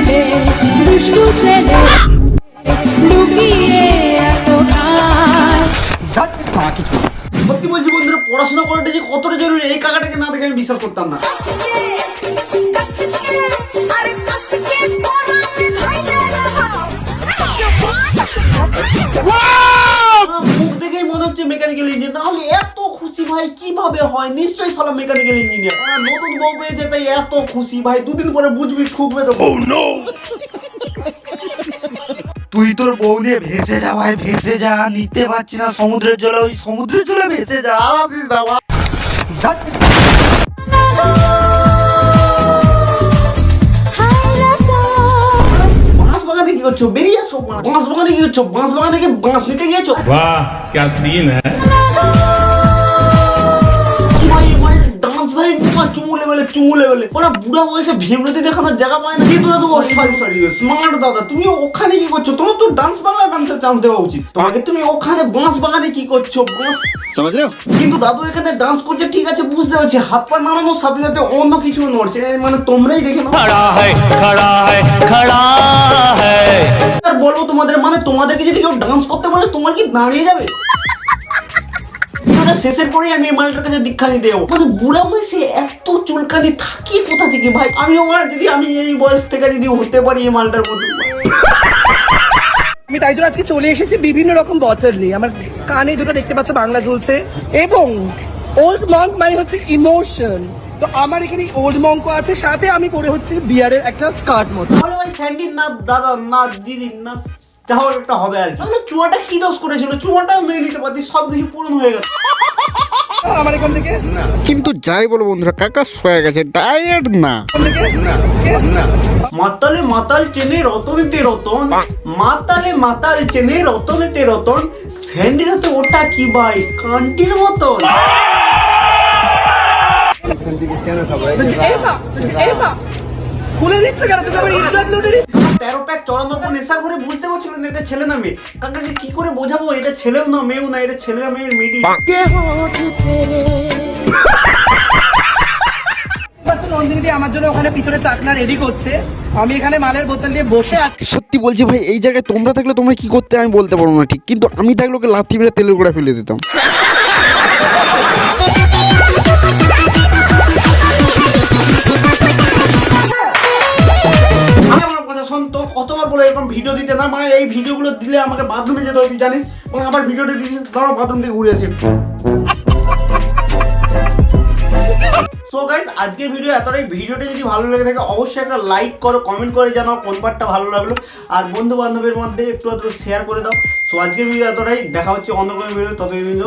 ছেলে দুষ্টু ছেলে লুকিয়ে এত কিছু সত্যি বলছি বন্ধুরা, পড়াশোনা করাটা যে কতটা জরুরি এই কাকাটাকে না দেখে আমি বিশ্বাস করতাম না। মুখ দেখেই মনে হচ্ছে মেকানিক্যাল ইঞ্জিনিয়ার, তাহলে এত খুশি ভাই কিভাবে হয়? নিশ্চয়ই সালা মেকানিক্যাল ইঞ্জিনিয়ার। নতুন বউ পেয়েছে তাই এত খুশি ভাই, দুদিন পরে বুঝবি ঠুকবে তো। তুই তোর বউ নিয়ে ভেসে যা ভাই, ভেসে যা, নিতে পারছি না সমুদ্রের জলে, ওই সমুদ্রের জলে ভেসে যা। আসিস না ভাই। বাঁশ বাগানে কি করছো? বেরিয়ে আসো। বাঁশ বাগানে কি করছো? বাঁশ বাগানে কি বাঁশ নিতে গিয়েছো? वाह क्या सीन है। চুমু লেভেলে ওরা বুড়া বয়সে ভেমরতি দেখানোর জায়গা পায় না। কিন্তু দাদু সরি স্মার্ট দাদা, তুমি ওখানে কি করছো? তোমার তো ডান্স বাংলা ডান্সের চান্স দেওয়া উচিত তোমাকে। তুমি ওখানে বাঁশ বাগানে কি করছো? বাঁশ বুঝ রে। কিন্তু দাদু এখানে ডান্স করছে ঠিক আছে, বুঝতে পারছি, হাত পা নাড়ানোর সাথে সাথে অন্য কিছু নড়ছে, মানে তোমরাই দেখে নাও। আর বলবো তোমাদের, মানে তোমাদেরকে যদি কেউ ডান্স করতে বলে তোমার কি দাঁড়িয়ে যাবে? শেষের পরে আমি মালটার কাছে দীক্ষা নিতে যাবো। মানে বুড়া বয়সে এত চুলকানি থাকি কোথা থেকে ভাই? যদি আমি এই বয়স থেকে যদি হতে পারি এই মালটার মতো। আমি তাই জন্য আজকে চলে এসেছি বিভিন্ন রকম বটল নিয়ে। আমার কানে দুটো দেখতে পাচ্ছ বাংলা ঝুলছে, এবং ওল্ড মঙ্ক মানে হচ্ছে ইমোশন। তো আমার এখানে ওল্ড মঙ্ক আছে, সাথে আমি পরে হচ্ছে বিয়ারের একটা স্কার্ট মতো। তাহলে ভাই স্যান্ডি না দাদা না দিদি না তাহলে একটা হবে আর কি। তাহলে চুয়াটা কি দোষ করেছিল? চুয়াটাও মেনে নিতে পারতি, সবকিছু পূরণ হয়ে গেল আমার এখান থেকে। কিন্তু যাই বলো বন্ধুরা, কাকা সয়ে গেছে, ডায়েট না। মাতালে মাতাল চেনে রতনেতে রতন, মাতালে মাতাল চেনে রতনেতে রতন, স্যান্ডির হাতে ওটা কি ভাই? কান্টির মতন। খুলে দিচ্ছে কেন তুমি? আমার ইজ্জত লুটে 13 প্যাক চড়ানোর পর নেশা করে বুঝতে পারছিল না এটা ছেলে না মেয়ে। কাকাকে কি করে বোঝাবো এটা ছেলেও না মেয়েও না, এটা ছেলে না মেয়ের মিডি। নন্দিনী আমার জন্য ওখানে পিছনে চাকনা রেডি করছে, আমি এখানে মালের বোতল নিয়ে বসে আছি। সত্যি বলছি ভাই, এই জায়গায় তোমরা থাকলে তোমরা কি করতে আমি বলতে পারবো না ঠিক, কিন্তু আমি থাকলে ওকে লাথি মেরে তেলের গোড়া ফেলে দিতাম। কতবার বলে এরকম ভিডিও দিতে না, মানে এই ভিডিওগুলো দিলে আমাকে বাথরুমে যেতে হয়, তুই জানিস। মানে আবার ভিডিওটা দিয়েছি, ধরো বাথরুম থেকে ঘুরে আসে। সো গাইস, আজকের ভিডিও এতটাই। ভিডিওটা যদি ভালো লেগে থাকে অবশ্যই একটা লাইক করো, কমেন্ট করে জানাও কোন পার্টটা ভালো লাগলো, আর বন্ধু বান্ধবের মধ্যে একটু শেয়ার করে দাও। সো আজকের ভিডিও এতটাই, দেখা হচ্ছে অন্য কোনো ভিডিও, ততদিন